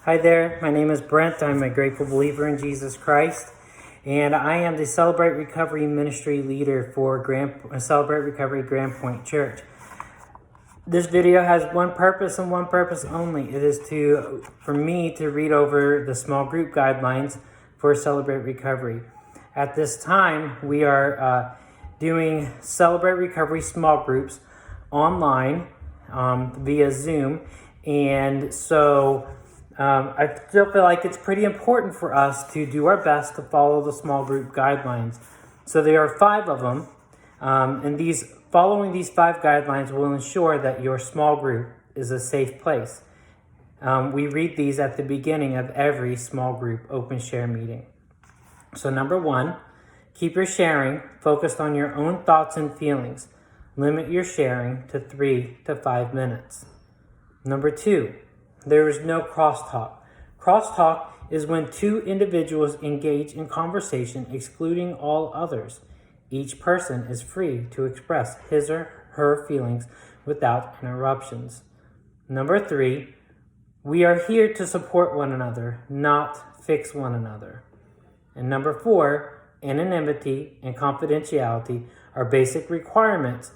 Hi there, my name is Brent. I'm a grateful believer in Jesus Christ, and I am the Celebrate Recovery Ministry leader for Celebrate Recovery Grand Point Church. This video has one purpose and one purpose only. It is for me to read over the small group guidelines for Celebrate Recovery. At this time, we are doing Celebrate Recovery small groups online via Zoom, and so I still feel like it's pretty important for us to do our best to follow the small group guidelines. So there are 5 of them, and following these 5 guidelines will ensure that your small group is a safe place. We read these at the beginning of every small group open share meeting. So number 1, keep your sharing focused on your own thoughts and feelings. Limit your sharing to 3 to 5 minutes. Number 2, there is no crosstalk. Crosstalk is when 2 individuals engage in conversation excluding all others. Each person is free to express his or her feelings without interruptions. Number 3, we are here to support one another, not fix one another. And number 4, anonymity and confidentiality are basic requirements.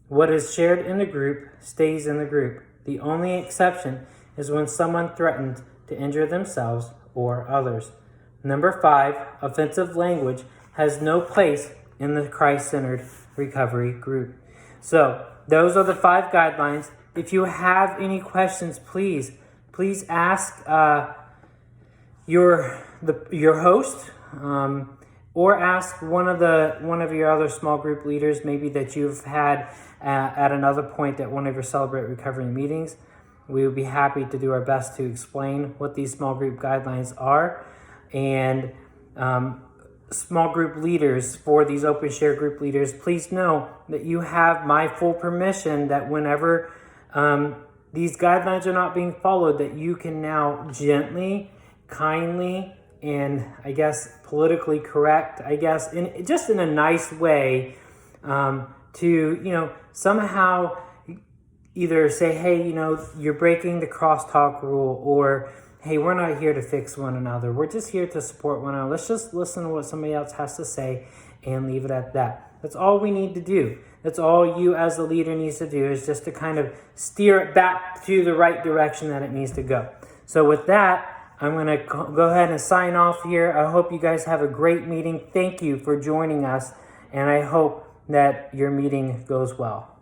What is shared in the group stays in the group. The only exception is when someone threatens to injure themselves or others. Number 5, offensive language has no place in the Christ-centered recovery group. So those are the 5 guidelines. If you have any questions, please ask your host, or ask one of your other small group leaders, maybe that you've had at another point at one of your Celebrate Recovery meetings. We would be happy to do our best to explain what these small group guidelines are. And small group leaders, for these open share group leaders, please know that you have my full permission that whenever these guidelines are not being followed, that you can now gently, kindly, and I guess politically correct, in a nice way, to somehow either say, hey, you're breaking the crosstalk rule, or hey, we're not here to fix one another. We're just here to support one another. Let's just listen to what somebody else has to say and leave it at that. That's all we need to do. That's all you as the leader needs to do, is just to kind of steer it back to the right direction that it needs to go. So with that, I'm going to go ahead and sign off here. I hope you guys have a great meeting. Thank you for joining us, and I hope that your meeting goes well.